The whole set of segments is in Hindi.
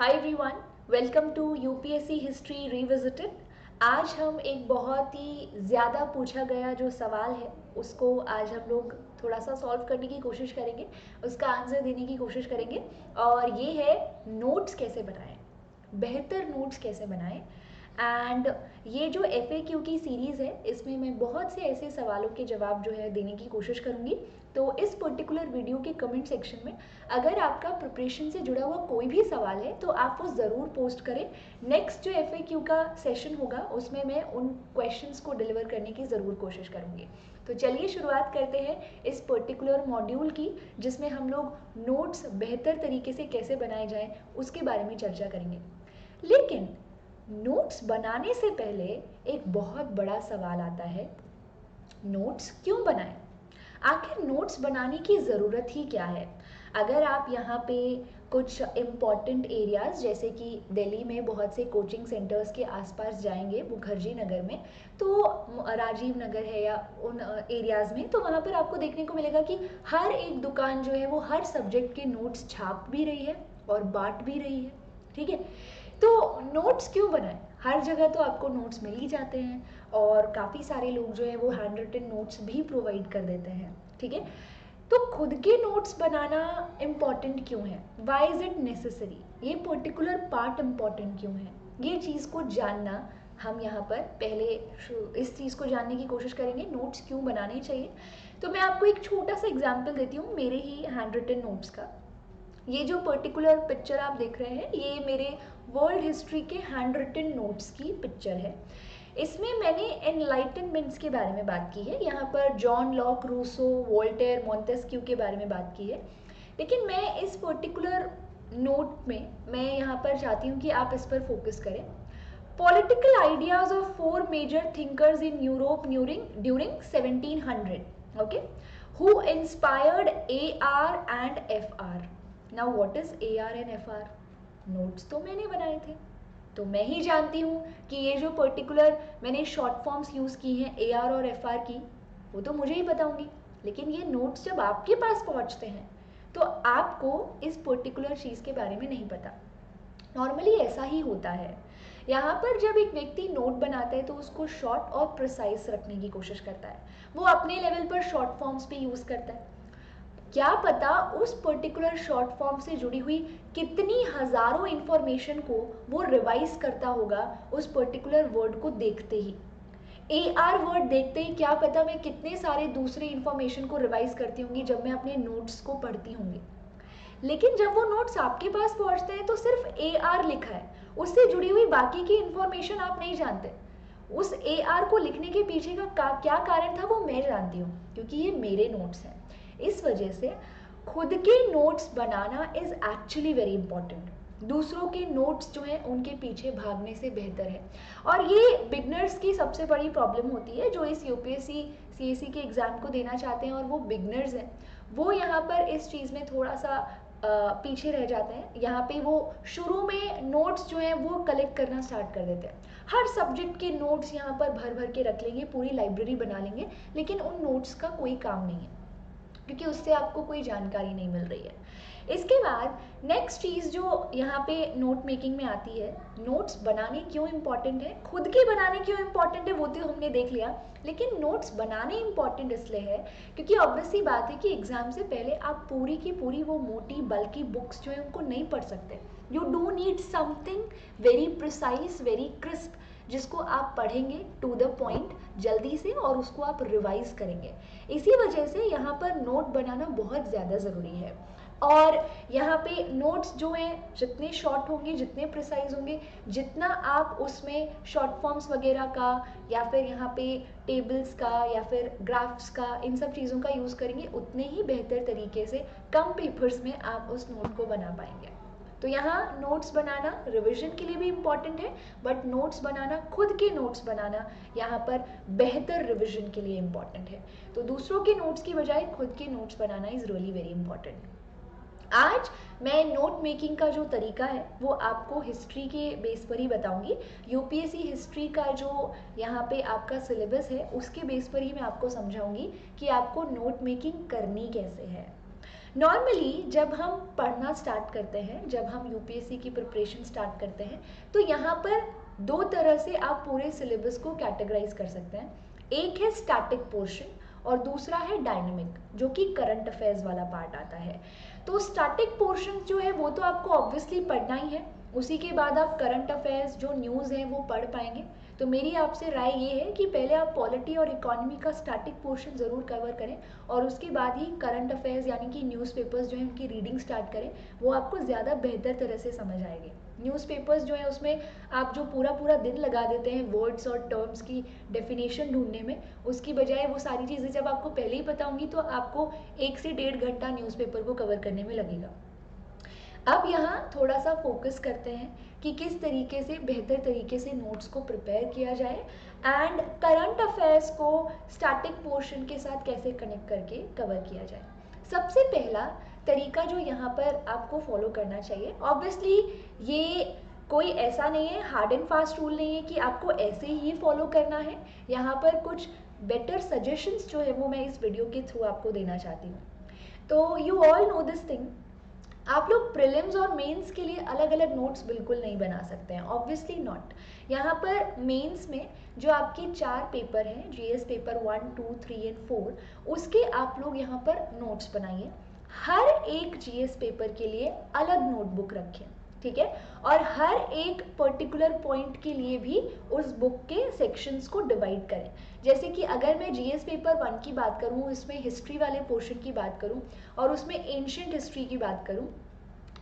Hi everyone, welcome to UPSC history revisited. आज हम एक बहुत ही ज़्यादा पूछा गया जो सवाल है उसको आज हम लोग थोड़ा सा सॉल्व करने की कोशिश करेंगे, उसका आंसर देने की कोशिश करेंगे। और ये है नोट्स कैसे बनाएं, बेहतर नोट्स कैसे बनाएं। एंड ये जो FAQ की सीरीज़ है इसमें मैं बहुत से ऐसे सवालों के जवाब जो है देने की कोशिश करूँगी। तो इस पर्टिकुलर वीडियो के कमेंट सेक्शन में अगर आपका प्रिपरेशन से जुड़ा हुआ कोई भी सवाल है तो आप वो ज़रूर पोस्ट करें। नेक्स्ट जो FAQ का सेशन होगा उसमें मैं उन क्वेश्चंस को डिलीवर करने की ज़रूर कोशिश करूँगी। तो चलिए शुरुआत करते हैं इस पर्टिकुलर मॉड्यूल की, जिसमें हम लोग नोट्स बेहतर तरीके से कैसे बनाए जाएं उसके बारे में चर्चा करेंगे। लेकिन नोट्स बनाने से पहले एक बहुत बड़ा सवाल आता है, नोट्स क्यों बनाएं? आखिर नोट्स बनाने की ज़रूरत ही क्या है? अगर आप यहाँ पे कुछ इम्पॉर्टेंट एरियाज़ जैसे कि दिल्ली में बहुत से कोचिंग सेंटर्स के आसपास जाएंगे, मुखर्जी नगर में, तो राजीव नगर है या उन एरियाज़ में, तो वहाँ पर आपको देखने को मिलेगा कि हर एक दुकान जो है वो हर सब्जेक्ट के नोट्स छाप भी रही है और बांट भी रही है। ठीक है, तो नोट्स क्यों बनाएं? हर जगह तो आपको नोट्स मिल ही जाते हैं और काफ़ी सारे लोग जो है वो हैंड रिटन नोट्स भी प्रोवाइड कर देते हैं। ठीक है, तो खुद के नोट्स बनाना इम्पॉर्टेंट क्यों है? Why is it necessary? ये पर्टिकुलर पार्ट इम्पॉर्टेंट क्यों है? ये चीज़ को जानना हम यहाँ पर पहले इस चीज़ को जानने की कोशिश करेंगे, नोट्स क्यों बनाने चाहिए। तो मैं आपको एक छोटा सा एग्जाम्पल देती हूँ मेरे ही हैंड रिटन नोट्स का। ये जो पर्टिकुलर पिक्चर आप देख रहे हैं ये मेरे वर्ल्ड हिस्ट्री के हैंड रिटन नोट्स की पिक्चर है। इसमें मैंने एनलाइटनमेंट्स के बारे में बात की है, यहाँ पर John Locke, Rousseau, Voltaire, Montesquieu के बारे में बात की है। लेकिन मैं इस पर्टिकुलर नोट में मैं यहाँ पर चाहती हूँ कि आप इस पर फोकस करें। Political ideas of 4 major thinkers in Europe during 1700, okay, who inspired AR and FR। Now what is AR and FR? Notes तो मैंने बनाए थे, तो मैं ही जानती हूँ कि ये जो पर्टिकुलर मैंने शॉर्ट फॉर्म्स यूज़ की हैं AR और FR की, वो तो मुझे ही बताऊंगी। लेकिन ये नोट्स जब आपके पास पहुँचते हैं तो आपको इस पर्टिकुलर चीज़ के बारे में नहीं पता। नॉर्मली ऐसा ही होता है। यहाँ पर जब एक व्यक्ति नोट बनाता है तो उसको शॉर्ट और प्रिसाइज रखने की कोशिश करता है, वो अपने लेवल पर शॉर्ट फॉर्म्स भी यूज़ करता है। क्या पता उस पर्टिकुलर शॉर्ट फॉर्म से जुड़ी हुई कितनी हजारों इंफॉर्मेशन को वो रिवाइज करता होगा उस पर्टिकुलर वर्ड को देखते ही। AR वर्ड देखते ही क्या पता मैं कितने सारे दूसरे इंफॉर्मेशन को रिवाइज करती होंगी जब मैं अपने नोट्स को पढ़ती होंगी। लेकिन जब वो नोट्स आपके पास पहुंचते हैं तो सिर्फ AR लिखा है, उससे जुड़ी हुई बाकी की इंफॉर्मेशन आप नहीं जानते। उस AR को लिखने के पीछे का क्या कारण था वो मैं जानती हूँ, क्योंकि ये मेरे नोट्स हैं। इस वजह से खुद के notes banana is actually very important. दूसरों के नोट्स जो हैं उनके पीछे भागने से बेहतर है। और ये बिगनर्स की सबसे बड़ी प्रॉब्लम होती है, जो इस UPSC CAC के एग्ज़ाम को देना चाहते हैं और वो बिगनर्स हैं, वो यहाँ पर इस चीज़ में थोड़ा सा पीछे रह जाते हैं। यहाँ पे वो शुरू में नोट्स जो हैं वो कलेक्ट करना स्टार्ट कर देते हैं, हर सब्जेक्ट के नोट्स यहाँ पर भर भर के रख लेंगे, पूरी लाइब्रेरी बना लेंगे, लेकिन उन नोट्स का कोई काम नहीं है क्योंकि उससे आपको कोई जानकारी नहीं मिल रही है। इसके बाद नेक्स्ट चीज़ जो यहाँ पे नोट मेकिंग में आती है, नोट्स बनाने क्यों इम्पॉर्टेंट है, खुद के बनाने क्यों इम्पॉर्टेंट है वो तो हमने देख लिया, लेकिन नोट्स बनाने इम्पॉर्टेंट इसलिए है क्योंकि ऑब्वियस सी बात है कि एग्जाम से पहले आप पूरी की पूरी वो मोटी बल्कि बुक्स जो है उनको नहीं पढ़ सकते। You do need something very precise, very crisp, जिसको आप पढ़ेंगे टू द पॉइंट जल्दी से और उसको आप रिवाइज करेंगे। इसी वजह से यहाँ पर नोट बनाना बहुत ज़्यादा ज़रूरी है। और यहाँ पे नोट्स जो हैं जितने शॉर्ट होंगे, जितने प्रिसाइज होंगे, जितना आप उसमें शॉर्ट फॉर्म्स वगैरह का या फिर यहाँ पे टेबल्स का या फिर ग्राफ्स का, इन सब चीज़ों का यूज़ करेंगे, उतने ही बेहतर तरीके से कम पेपर्स में आप उस नोट को बना पाएंगे। तो यहाँ नोट्स बनाना रिवीजन के लिए भी इम्पॉर्टेंट है, बट नोट्स बनाना, खुद के नोट्स बनाना यहाँ पर बेहतर रिवीजन के लिए इम्पॉर्टेंट है। तो दूसरों के नोट्स की बजाय खुद के notes banana is really very important. आज मैं नोट मेकिंग का जो तरीका है वो आपको हिस्ट्री के बेस पर ही बताऊंगी। UPSC हिस्ट्री का जो यहाँ पे आपका सिलेबस है उसके बेस पर ही मैं आपको समझाऊंगी कि आपको नोट मेकिंग करनी कैसे है। नॉर्मली जब हम पढ़ना स्टार्ट करते हैं, जब हम यूपीएससी की प्रिपरेशन स्टार्ट करते हैं, तो यहाँ पर दो तरह से आप पूरे सिलेबस को कैटेगराइज कर सकते हैं। एक है स्टैटिक पोर्शन और दूसरा है डायनेमिक, जो कि करंट अफेयर्स वाला पार्ट आता है। तो स्टैटिक पोर्शन जो है वो तो आपको ऑब्वियसली पढ़ना ही है, उसी के बाद आप करंट अफेयर्स जो न्यूज़ हैं वो पढ़ पाएंगे। तो मेरी आपसे राय ये है कि पहले आप पॉलिटी और इकोनॉमी का स्टैटिक पोर्शन ज़रूर कवर करें और उसके बाद ही करंट अफेयर्स यानी कि न्यूज़पेपर्स जो है उनकी रीडिंग स्टार्ट करें, वो आपको ज़्यादा बेहतर तरह से समझ आएगी। न्यूज़पेपर्स जो है उसमें आप जो पूरा पूरा दिन लगा देते हैं वर्ड्स और टर्म्स की डेफिनेशन ढूंढने में, उसकी बजाय वो सारी चीज़ें जब आपको पहले ही पता होंगी तो आपको 1 से 1.5 घंटा न्यूज़पेपर को कवर करने में लगेगा। अब यहाँ थोड़ा सा फोकस करते हैं कि किस तरीके से बेहतर तरीके से नोट्स को प्रिपेयर किया जाए एंड करंट अफेयर्स को स्टैटिक पोर्शन के साथ कैसे कनेक्ट करके कवर किया जाए। सबसे पहला तरीका जो यहाँ पर आपको फॉलो करना चाहिए, ऑब्वियसली ये कोई ऐसा नहीं है, हार्ड एंड फास्ट रूल नहीं है कि आपको ऐसे ही फॉलो करना है। यहाँ पर कुछ बेटर सजेशंस जो है वो मैं इस वीडियो के थ्रू आपको देना चाहती हूँ। तो you all know this thing, आप लोग प्रीलिम्स और मेंस के लिए अलग अलग नोट्स बिल्कुल नहीं बना सकते हैं, ऑब्वियसली नॉट। यहाँ पर मेंस में जो आपके 4 पेपर हैं, जीएस पेपर 1, 2, 3 एंड 4, उसके आप लोग यहाँ पर नोट्स बनाइए। हर एक जीएस पेपर के लिए अलग नोटबुक रखें, ठीक है, और हर एक पर्टिकुलर पॉइंट के लिए भी उस बुक के सेक्शंस को डिवाइड करें। जैसे कि अगर मैं जीएस पेपर 1 की बात करूँ, इसमें हिस्ट्री वाले पोर्शन की बात करूँ और उसमें एंशिएंट हिस्ट्री की बात करूँ,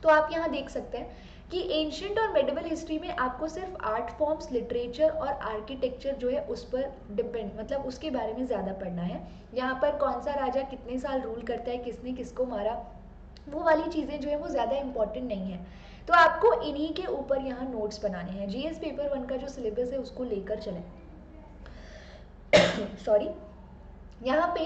तो आप यहाँ देख सकते हैं कि एंशिएंट और मेडिवल हिस्ट्री में आपको सिर्फ आर्ट फॉर्म्स, लिटरेचर और आर्किटेक्चर जो है उस पर डिपेंड, मतलब उसके बारे में ज़्यादा पढ़ना है। यहाँ पर कौन सा राजा कितने साल रूल करता है, किसने किसको मारा, वो वाली चीज़ें जो है वो ज़्यादा इंपॉर्टेंट नहीं है। तो आपको इन्हीं के ऊपर यहाँ नोट्स बनाने हैं। जीएस पेपर 1 का जो सिलेबस है उसको लेकर चलें। सॉरी, यहाँ पे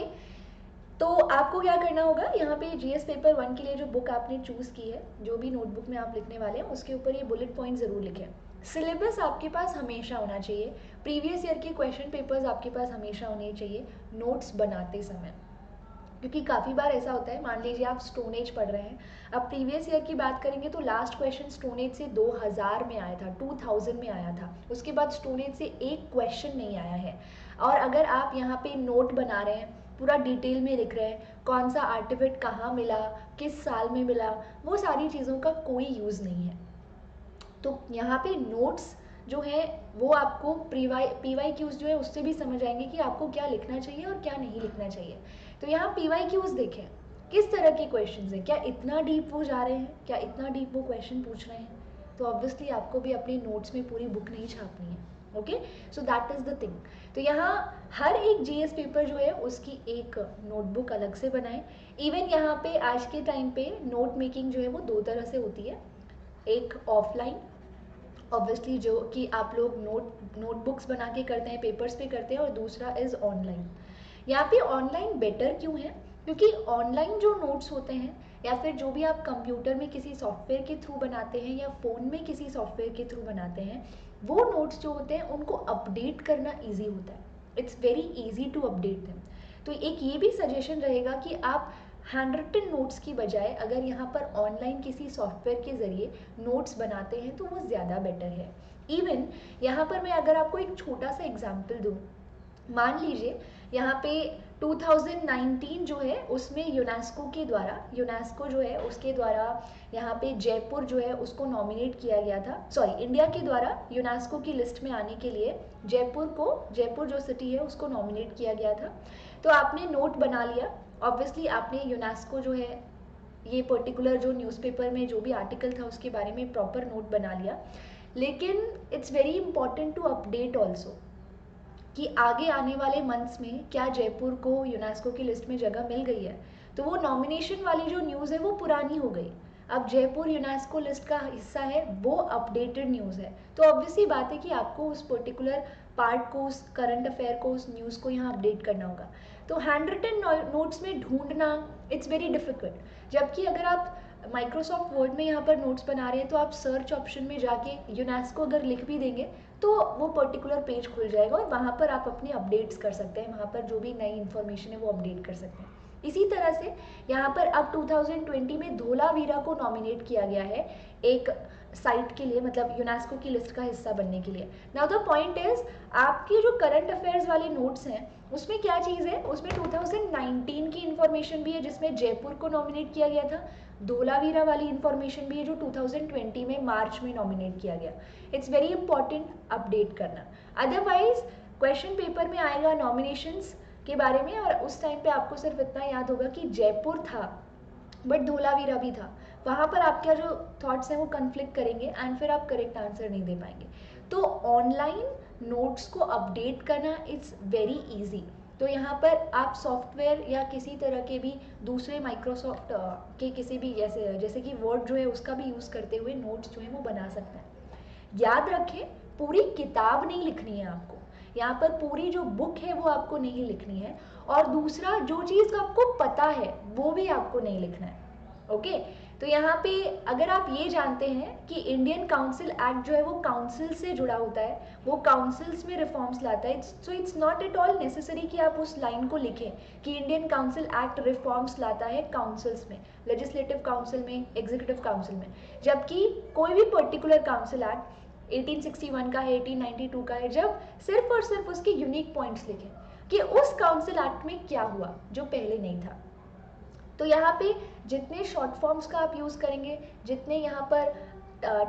तो आपको क्या करना होगा, यहाँ पे जीएस पेपर 1 के लिए जो बुक आपने चूज़ की है, जो भी नोटबुक में आप लिखने वाले हैं, उसके ऊपर ये बुलेट पॉइंट ज़रूर लिखें। सिलेबस आपके पास हमेशा होना चाहिए, प्रीवियस ईयर के क्वेश्चन पेपर्स आपके पास हमेशा होने चाहिए नोट्स बनाते समय। क्योंकि काफ़ी बार ऐसा होता है, मान लीजिए आप स्टोन एज पढ़ रहे हैं, अब प्रीवियस ईयर की बात करेंगे तो लास्ट क्वेश्चन स्टोन एज से 2000 में आया था, 2000 में आया था, उसके बाद स्टोन एज से एक क्वेश्चन नहीं आया है। और अगर आप यहाँ पे नोट बना रहे हैं, पूरा डिटेल में लिख रहे हैं कौन सा आर्टिफैक्ट कहाँ मिला, किस साल में मिला, वो सारी चीज़ों का कोई यूज़ नहीं है। तो यहाँ पे नोट्स जो है वो आपको पीवाई क्यूज़ जो है उससे भी समझ आएंगे कि आपको क्या लिखना चाहिए और क्या नहीं लिखना चाहिए। तो यहाँ पीवाई क्यूज़ देखें किस तरह के क्वेश्चंस हैं, क्या इतना डीप वो जा रहे हैं, क्या इतना डीप वो क्वेश्चन पूछ रहे हैं। तो ऑब्वियसली आपको भी अपने नोट्स में पूरी बुक नहीं छापनी है। Okay, so that is the thing. तो यहाँ हर एक जीएस पेपर जो है उसकी एक नोटबुक अलग से बनाएं। इवन यहाँ पे आज के टाइम पे नोट मेकिंग जो है वो 2 तरह से होती है, एक ऑफलाइन ऑब्वियसली जो कि आप लोग नोटबुक्स बना के करते हैं, पेपर्स पे करते हैं, और दूसरा इज़ ऑनलाइन। यहाँ पे ऑनलाइन बेटर क्यों है, क्योंकि ऑनलाइन जो नोट्स होते हैं या फिर जो भी आप कंप्यूटर में किसी सॉफ्टवेयर के थ्रू बनाते हैं या फ़ोन में किसी सॉफ्टवेयर के थ्रू बनाते हैं, वो नोट्स जो होते हैं उनको अपडेट करना ईजी होता है। It's very easy to update them. तो एक ये भी सजेशन रहेगा कि आप हैंड रिटन नोट्स की बजाय अगर यहाँ पर ऑनलाइन किसी सॉफ्टवेयर के ज़रिए नोट्स बनाते हैं तो वो ज़्यादा बेटर है। इवन यहाँ पर मैं अगर आपको एक छोटा सा एग्जांपल दूँ, मान लीजिए यहाँ पे 2019 जो है उसमें यूनेस्को जो है उसके द्वारा यहाँ पे जयपुर जो है उसको नॉमिनेट किया गया था, सॉरी इंडिया के द्वारा यूनेस्को की लिस्ट में आने के लिए जयपुर जो सिटी है उसको नॉमिनेट किया गया था। तो आपने नोट बना लिया, ऑब्वियसली आपने यूनेस्को जो है ये पर्टिकुलर जो न्यूज़पेपर में जो भी आर्टिकल था उसके बारे में प्रॉपर नोट बना लिया, लेकिन it's very important to update also कि आगे आने वाले मंथ्स में क्या जयपुर को यूनेस्को की लिस्ट में जगह मिल गई है। तो वो नॉमिनेशन वाली जो न्यूज़ है वो पुरानी हो गई, अब जयपुर यूनेस्को लिस्ट का हिस्सा है, वो अपडेटेड न्यूज़ है। तो ऑब्वियसली बात है कि आपको उस पर्टिकुलर पार्ट को, उस करंट अफेयर को, उस न्यूज़ को यहाँ अपडेट करना होगा। तो हैंड रिटन नोट्स में ढूंढना इट्स वेरी डिफ़िकल्ट, जबकि अगर आप माइक्रोसॉफ्ट वर्ड में यहाँ पर नोट्स बना रहे हैं तो आप सर्च ऑप्शन में जाके यूनेस्को अगर लिख भी देंगे तो वो पर्टिकुलर पेज खुल जाएगा और वहाँ पर आप अपने अपडेट्स कर सकते हैं, वहाँ पर जो भी नई इन्फॉर्मेशन है वो अपडेट कर सकते हैं। इसी तरह से यहाँ पर अब 2020 में धोलावीरा को नॉमिनेट किया गया है एक साइट के लिए, मतलब यूनेस्को की लिस्ट का हिस्सा बनने के लिए। नाउ द पॉइंट इज, आपके जो करंट अफेयर्स वाले नोट्स हैं उसमें क्या चीज़ है, उसमें 2019 की इंफॉर्मेशन भी है जिसमें जयपुर को नॉमिनेट किया गया था, धोलावीरा वाली इंफॉर्मेशन भी है जो 2020 में मार्च में नॉमिनेट किया गया। इट्स वेरी इंपॉर्टेंट अपडेट करना, अदरवाइज क्वेश्चन पेपर में आएगा नॉमिनेशंस के बारे में और उस टाइम पे आपको सिर्फ इतना याद होगा कि जयपुर था बट धोलावीरा भी था, वहाँ पर आपके जो थॉट्स हैं वो कन्फ्लिक्ट करेंगे एंड फिर आप करेक्ट आंसर नहीं दे पाएंगे। तो ऑनलाइन नोट्स को अपडेट करना इट्स वेरी इजी। तो यहाँ पर आप सॉफ्टवेयर या किसी तरह के भी दूसरे माइक्रोसॉफ्ट के किसी भी जैसे कि वर्ड जो है उसका भी यूज़ करते हुए नोट्स जो है वो बना सकते हैं। याद रखें, पूरी किताब नहीं लिखनी है आपको, यहाँ पर पूरी जो बुक है वो आपको नहीं लिखनी है, और दूसरा जो चीज़ आपको पता है वो भी आपको नहीं लिखना है। ओके, तो यहाँ पे अगर आप ये जानते हैं कि इंडियन काउंसिल एक्ट जो है वो काउंसिल से जुड़ा होता है, वो काउंसिल्स में रिफॉर्म्स लाता है, so it's not at all necessary कि आप उस लाइन को लिखें कि इंडियन काउंसिल एक्ट रिफॉर्म्स लाता है काउंसिल्स में, लेजिस्लेटिव काउंसिल में, एग्जीक्यूटिव काउंसिल में, जबकि कोई भी पर्टिकुलर काउंसिल एक्ट 1861 का है, 1892 का है, जब सिर्फ और सिर्फ उसके यूनिक पॉइंट्स लिखें कि उस काउंसिल एक्ट में क्या हुआ जो पहले नहीं था। तो यहाँ पे जितने शॉर्ट फॉर्म्स का आप यूज़ करेंगे, जितने यहाँ पर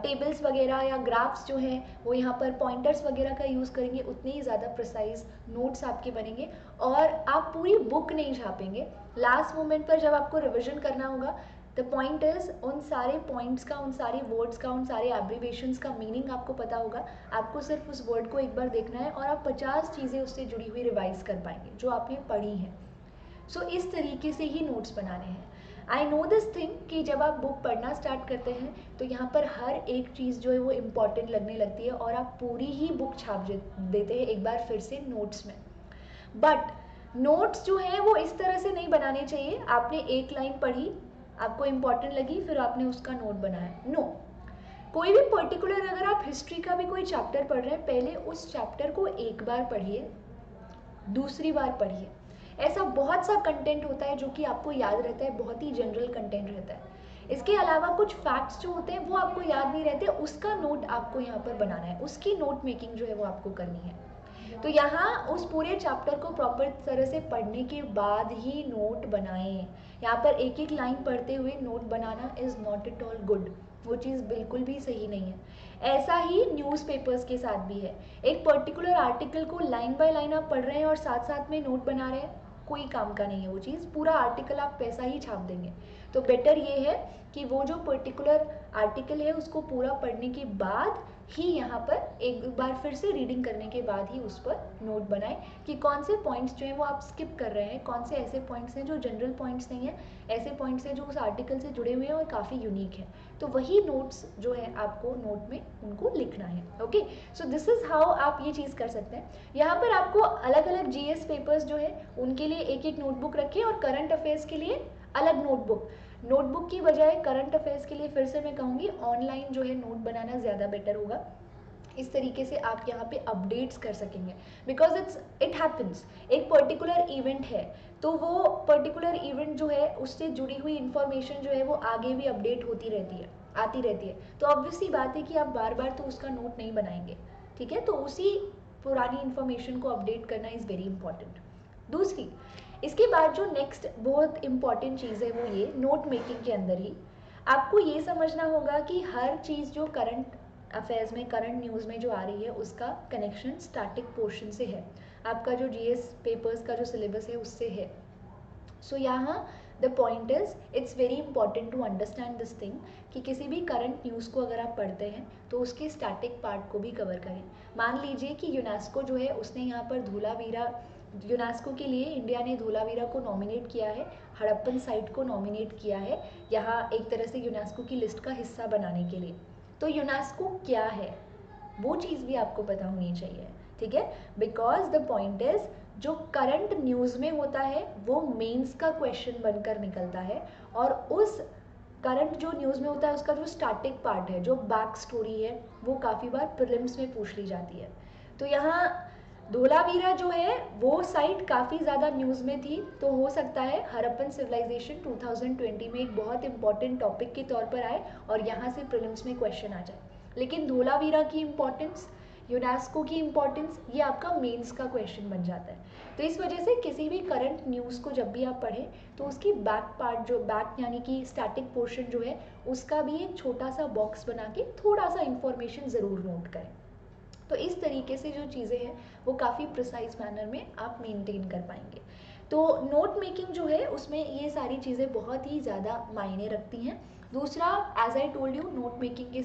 टेबल्स वगैरह या ग्राफ्स जो हैं वो यहाँ पर पॉइंटर्स वगैरह का यूज़ करेंगे, उतने ही ज़्यादा प्रिसाइज नोट्स आपके बनेंगे और आप पूरी बुक नहीं छापेंगे। लास्ट मोमेंट पर जब आपको रिविजन करना होगा, द पॉइंट इज उन सारे पॉइंट्स का, उन सारे वर्ड्स का, उन सारे एब्रीवेशंस का मीनिंग आपको पता होगा, आपको सिर्फ उस वर्ड को एक बार देखना है और आप 50 चीज़ें उससे जुड़ी हुई रिवाइज कर पाएंगे जो आपने पढ़ी हैं। सो इस तरीके से ही नोट्स बनाने हैं। आई नो दिस थिंग कि जब आप बुक पढ़ना स्टार्ट करते हैं तो यहाँ पर हर एक चीज़ जो है वो इम्पॉर्टेंट लगने लगती है और आप पूरी ही बुक छाप देते हैं एक बार फिर से नोट्स में। बट नोट्स जो है वो इस तरह से नहीं बनाने चाहिए, आपने एक लाइन पढ़ी, आपको इम्पॉर्टेंट लगी, फिर आपने उसका नोट बनाया। नो, कोई भी पर्टिकुलर, अगर आप हिस्ट्री का भी कोई चैप्टर पढ़ रहे हैं, पहले उस चैप्टर को एक बार पढ़िए, दूसरी बार पढ़िए। ऐसा बहुत सा कंटेंट होता है जो कि आपको याद रहता है, बहुत ही जनरल कंटेंट रहता है। इसके अलावा कुछ फैक्ट्स जो होते हैं वो आपको याद नहीं रहते, उसका नोट आपको यहाँ पर बनाना है, उसकी नोट मेकिंग जो है वो आपको करनी है। तो यहाँ उस पूरे चैप्टर को प्रॉपर तरह से पढ़ने के बाद ही नोट बनाएं। यहाँ पर एक एक लाइन पढ़ते हुए note banana is not at all good, वो चीज़ बिल्कुल भी सही नहीं है। ऐसा ही न्यूज़पेपर्स के साथ भी है, एक पर्टिकुलर आर्टिकल को लाइन बाय लाइन आप पढ़ रहे हैं और साथ साथ में नोट बना रहे हैं, कोई काम का नहीं है वो चीज़, पूरा आर्टिकल आप पैसा ही छाप देंगे। तो बेटर ये है कि वो जो पर्टिकुलर आर्टिकल है उसको पूरा पढ़ने के बाद ही यहाँ पर एक बार फिर से रीडिंग करने के बाद ही उस पर नोट बनाएं कि कौन से पॉइंट्स जो हैं वो आप स्किप कर रहे हैं, कौन से ऐसे पॉइंट्स हैं जो जनरल पॉइंट्स नहीं हैं, ऐसे पॉइंट्स हैं जो उस आर्टिकल से जुड़े हुए हैं और काफ़ी यूनिक है। तो वही नोट्स जो है आपको नोट में उनको लिखना है। Okay, so this is how आप ये चीज़ कर सकते हैं। यहाँ पर आपको अलग अलग जीएस पेपर्स जो है उनके लिए एक एक नोटबुक रखें और करंट अफेयर्स के लिए अलग नोटबुक की बजाय करंट अफेयर्स के लिए फिर से मैं कहूँगी ऑनलाइन जो है नोट बनाना ज़्यादा बेटर होगा। इस तरीके से आप यहाँ पे अपडेट्स कर सकेंगे, बिकॉज इट हैपन्स, एक पर्टिकुलर इवेंट है तो वो पर्टिकुलर इवेंट जो है उससे जुड़ी हुई इंफॉर्मेशन जो है वो आगे भी अपडेट होती रहती है, आती रहती है। तो ऑब्वियस सी बात है कि आप बार बार तो उसका नोट नहीं बनाएंगे, ठीक है। तो उसी पुरानी इंफॉर्मेशन को अपडेट करना इज़ वेरी इंपॉर्टेंट। दूसरी, इसके बाद जो नेक्स्ट बहुत इंपॉर्टेंट चीज़ है वो ये नोट मेकिंग के अंदर ही आपको ये समझना होगा कि हर चीज़ जो करंट अफेयर्स में, करंट न्यूज़ में जो आ रही है उसका कनेक्शन स्टैटिक पोर्शन से है, आपका जो जीएस पेपर्स का जो सिलेबस है उससे है। सो यहाँ the point is it's very important to understand this thing कि किसी भी करंट न्यूज़ को अगर आप पढ़ते हैं तो उसके स्टैटिक पार्ट को भी कवर करें। मान लीजिए कि यूनेस्को जो है उसने यहाँ पर धोलावीरा, यूनेस्को के लिए इंडिया ने धोलावीरा को नॉमिनेट किया है, हड़प्पन साइट को नॉमिनेट किया है यहाँ एक तरह से यूनेस्को की लिस्ट का हिस्सा बनाने के लिए। तो यूनेस्को क्या है वो चीज़ भी आपको पता होनी चाहिए, ठीक है। बिकॉज द पॉइंट इज जो करंट न्यूज़ में होता है वो मेंस का क्वेश्चन बनकर निकलता है, और उस करंट जो न्यूज़ में होता है उसका जो स्टार्टिंग पार्ट है, जो बैक स्टोरी है, वो काफ़ी बार प्रीलिम्स में पूछ ली जाती है। तो यहाँ धोलावीरा जो है वो साइट काफ़ी ज़्यादा न्यूज़ में थी, तो हो सकता है हड़प्पन सिविलाइजेशन 2020 में एक बहुत इंपॉर्टेंट टॉपिक के तौर पर आए और यहाँ से प्रीलिम्स में क्वेश्चन आ जाए। लेकिन धोलावीरा की इम्पोर्टेंस, यूनेस्को की इम्पोर्टेंस, ये आपका मेंस का क्वेश्चन बन जाता है। तो इस वजह से किसी भी करंट न्यूज़ को जब भी आप पढ़ें तो उसकी बैक पार्ट, जो बैक यानी कि स्टैटिक पोर्शन जो है, उसका भी एक छोटा सा बॉक्स बना के थोड़ा सा इंफॉर्मेशन ज़रूर नोट करें। तो इस तरीके से जो चीज़ें हैं वो काफ़ी प्रिसाइज मैनर में आप मेंटेन कर पाएंगे। तो नोट मेकिंग जो है उसमें ये सारी चीज़ें बहुत ही ज़्यादा मायने रखती हैं। दूसरा, as I told you, note making के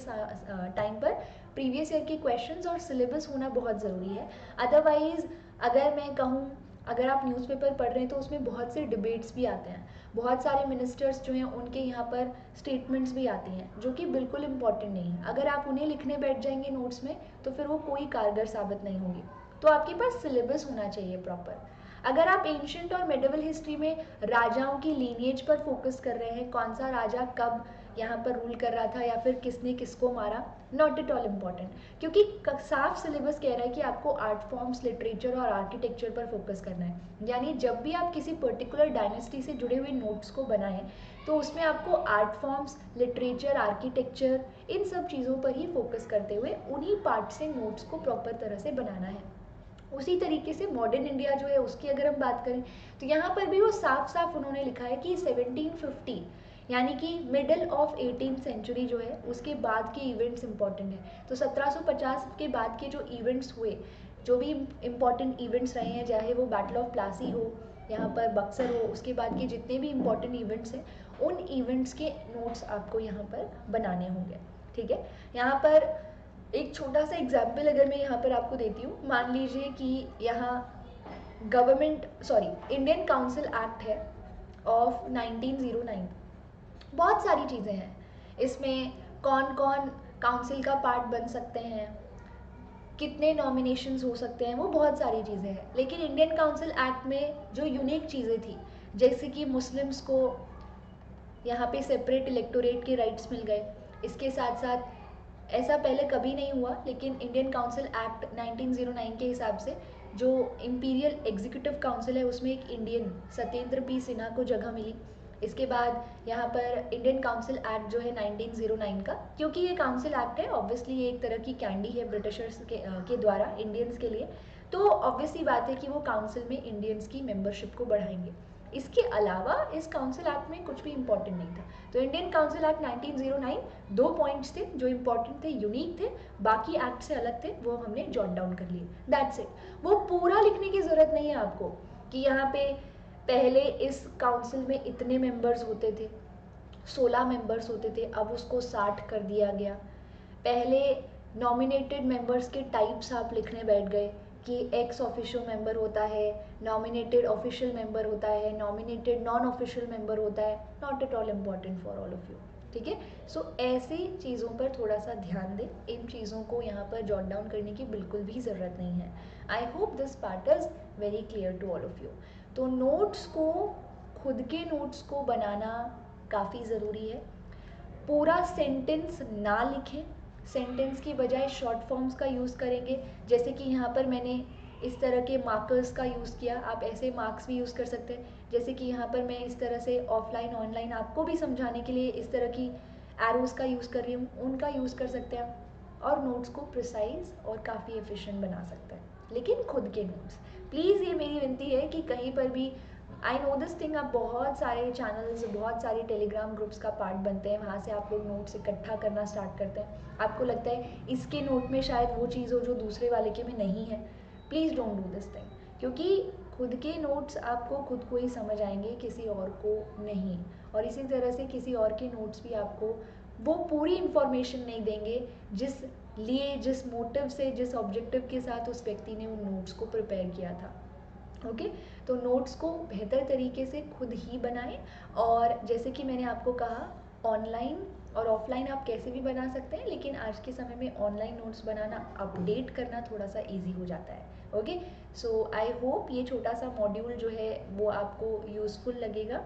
टाइम पर प्रीवियस ईयर के क्वेश्चंस और सिलेबस होना बहुत ज़रूरी है। अदरवाइज़ अगर मैं कहूँ, अगर आप न्यूज़पेपर पढ़ रहे हैं तो उसमें बहुत से डिबेट्स भी आते हैं, बहुत सारे मिनिस्टर्स जो हैं उनके यहाँ पर स्टेटमेंट्स भी आती हैं जो कि बिल्कुल इम्पॉर्टेंट नहीं है। अगर आप उन्हें लिखने बैठ जाएंगे नोट्स में तो फिर वो कोई कारगर साबित नहीं होगी। तो आपके पास सिलेबस होना चाहिए प्रॉपर। अगर आप एंशंट और मेडिवल हिस्ट्री में राजाओं की लीनिएज पर फोकस कर रहे हैं, कौन सा राजा कब यहाँ पर रूल कर रहा था या फिर किसने किसको मारा, नॉट एट ऑल इम्पॉर्टेंट, क्योंकि साफ सिलेबस कह रहा है कि आपको आर्ट फॉर्म्स, लिटरेचर और आर्किटेक्चर पर फोकस करना है। यानी जब भी आप किसी पर्टिकुलर डायनेस्टी से जुड़े हुए नोट्स को बनाएं तो उसमें आपको आर्ट फॉर्म्स, लिटरेचर, आर्किटेक्चर, इन सब चीज़ों पर ही फोकस करते हुए उन्हीं पार्ट से नोट्स को प्रॉपर तरह से बनाना है। उसी तरीके से मॉडर्न इंडिया जो है उसकी अगर हम बात करें तो यहाँ पर भी वो साफ साफ उन्होंने लिखा है कि 1750 यानी कि मिडल ऑफ 18th सेंचुरी जो है उसके बाद के इवेंट्स इंपॉर्टेंट है। तो 1750 के बाद के जो इवेंट्स हुए, जो भी इम्पॉर्टेंट इवेंट्स रहे हैं, चाहे वो बैटल ऑफ प्लासी हो, यहाँ पर बक्सर हो, उसके बाद के जितने भी इम्पॉर्टेंट इवेंट्स हैं उन इवेंट्स के नोट्स आपको यहाँ पर बनाने होंगे। ठीक है, यहाँ पर एक छोटा सा एग्जाम्पल अगर मैं यहाँ पर आपको देती हूँ, मान लीजिए कि यहाँ government, sorry, Indian council act है ऑफ 1909। बहुत सारी चीज़ें हैं इसमें, कौन कौन काउंसिल का पार्ट बन सकते हैं, कितने नॉमिनेशंस हो सकते हैं, वो बहुत सारी चीज़ें हैं। लेकिन इंडियन काउंसिल एक्ट में जो यूनिक चीज़ें थी, जैसे कि मुस्लिम्स को यहाँ पे सेपरेट इलेक्टोरेट के राइट्स मिल गए, इसके साथ साथ ऐसा पहले कभी नहीं हुआ, लेकिन इंडियन काउंसिल एक्ट 1909 के हिसाब से जो इम्पीरियल एग्जीक्यूटिव काउंसिल है उसमें एक इंडियन, सत्येंद्र पी सिन्हा को जगह मिली। इसके बाद यहाँ पर इंडियन काउंसिल एक्ट जो है 1909 का, क्योंकि ये काउंसिल एक्ट है, ऑब्वियसली ये एक तरह की कैंडी है ब्रिटिशर्स के द्वारा इंडियंस के लिए, तो ऑब्वियसली बात है कि वो काउंसिल में इंडियंस की मेंबरशिप को बढ़ाएंगे। इसके अलावा इस काउंसिल एक्ट में कुछ भी इंपॉर्टेंट नहीं था। तो इंडियन काउंसिल एक्ट 1909, दो पॉइंट्स थे जो इंपॉर्टेंट थे, यूनिक थे, बाकी एक्ट से अलग थे, वो हमने जॉट डाउन कर लिए, दैट्स इट। वो पूरा लिखने की ज़रूरत नहीं है आपको कि यहाँ पे पहले इस काउंसिल में इतने मेंबर्स होते थे, 16 मेंबर्स होते थे, अब उसको 60 कर दिया गया। पहले नॉमिनेटेड मेंबर्स के टाइप्स आप लिखने बैठ गए कि एक्स ऑफिशियल मेंबर होता है, नॉमिनेटेड ऑफिशियल मेंबर होता है, नॉमिनेटेड नॉन ऑफिशियल मेंबर होता है, not at all important for all of you. ठीक है, सो ऐसी चीज़ों पर थोड़ा सा ध्यान दें, इन चीज़ों को यहाँ पर जॉट डाउन करने की बिल्कुल भी ज़रूरत नहीं है। I hope this part is very clear to all of you. तो नोट्स को, खुद के नोट्स को बनाना काफ़ी ज़रूरी है। पूरा सेंटेंस ना लिखें, सेंटेंस की बजाय शॉर्ट फॉर्म्स का यूज़ करेंगे, जैसे कि यहाँ पर मैंने इस तरह के मार्कर्स का यूज़ किया, आप ऐसे मार्क्स भी यूज़ कर सकते हैं। जैसे कि यहाँ पर मैं इस तरह से ऑफलाइन ऑनलाइन आपको भी समझाने के लिए इस तरह की एरोज़ का यूज़ कर रही हूँ, उनका यूज़ कर सकते हैं और नोट्स को प्रिसाइज और काफ़ी एफिशिएंट बना सकते हैं। लेकिन खुद के नोट्स, प्लीज़ ये मेरी विनती है कि कहीं पर भी, आई नो दिस थिंग, आप बहुत सारे चैनल्स, बहुत सारे टेलीग्राम ग्रुप्स का पार्ट बनते हैं, वहाँ से आप लोग नोट्स इकट्ठा करना स्टार्ट करते हैं, आपको लगता है इसके नोट में शायद वो चीज़ हो जो दूसरे वाले के में नहीं है। Please don't do this thing, क्योंकि खुद के नोट्स आपको खुद को ही समझ आएंगे, किसी और को नहीं। और इसी तरह से किसी और के नोट्स भी आपको वो पूरी इंफॉर्मेशन नहीं देंगे जिस लिए, जिस मोटिव से, जिस ऑब्जेक्टिव के साथ उस व्यक्ति ने उन नोट्स को प्रिपेयर किया था। ओके, तो नोट्स को बेहतर तरीके से खुद ही बनाएं। और जैसे कि मैंने आपको कहा, ऑनलाइन और ऑफलाइन आप कैसे भी बना सकते हैं, लेकिन आज के समय में ऑनलाइन नोट्स बनाना, अपडेट करना थोड़ा सा इजी हो जाता है। ओके, सो आई होप ये छोटा सा मॉड्यूल जो है वो आपको यूज़फुल लगेगा।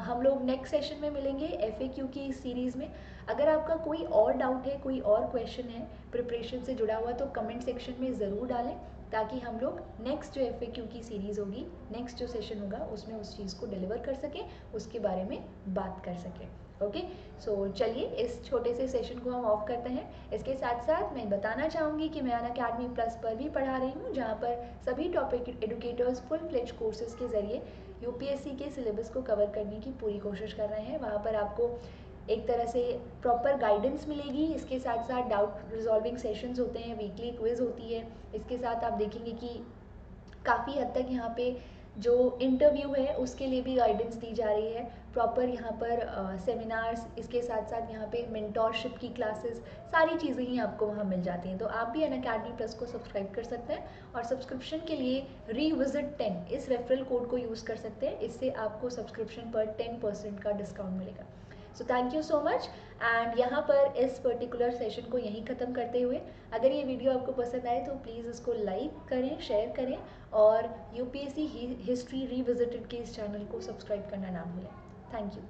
हम लोग नेक्स्ट सेशन में मिलेंगे FAQ की इस सीरीज़ में। अगर आपका कोई और डाउट है, कोई और क्वेश्चन है प्रिपरेशन से जुड़ा हुआ, तो कमेंट सेक्शन में ज़रूर डालें। ताकि हम लोग नेक्स्ट जो FAQ की सीरीज़ होगी, नेक्स्ट जो सेशन होगा उसमें उस चीज़ को डिलीवर कर सकें, उसके बारे में बात कर सकें। ओके, सो चलिए इस छोटे से सेशन को हम ऑफ करते हैं। इसके साथ साथ मैं बताना चाहूँगी कि मैं अनअकैडमी प्लस पर भी पढ़ा रही हूँ, जहाँ पर सभी topic educators full fledge courses के ज़रिए UPSC के सिलेबस को कवर करने की पूरी कोशिश कर रहे हैं। वहाँ पर आपको एक तरह से प्रॉपर गाइडेंस मिलेगी। इसके साथ साथ डाउट रिजॉल्विंग सेशंस होते हैं, वीकली क्विज होती है। इसके साथ आप देखेंगे कि काफ़ी हद तक यहाँ पे जो इंटरव्यू है उसके लिए भी गाइडेंस दी जा रही है। प्रॉपर यहाँ पर सेमिनार्स, इसके साथ साथ यहाँ पे मेंटोरशिप की क्लासेस, सारी चीज़ें ही आपको वहाँ मिल जाती हैं। तो आप भी अनअकैडमी प्लस को सब्सक्राइब कर सकते हैं और सब्सक्रिप्शन के लिए रिविजिट 10 इस रेफरल कोड को यूज़ कर सकते हैं। इससे आपको सब्सक्रिप्शन पर 10% का डिस्काउंट मिलेगा। So thank you so much. And यहाँ पर इस पर्टिकुलर सेशन को यहीं ख़त्म करते हुए, अगर ये वीडियो आपको पसंद आए तो प्लीज़ इसको लाइक करें, शेयर करें और UPSC हिस्ट्री रिविजिटेड के इस चैनल को सब्सक्राइब करना ना भूलें। Thank you.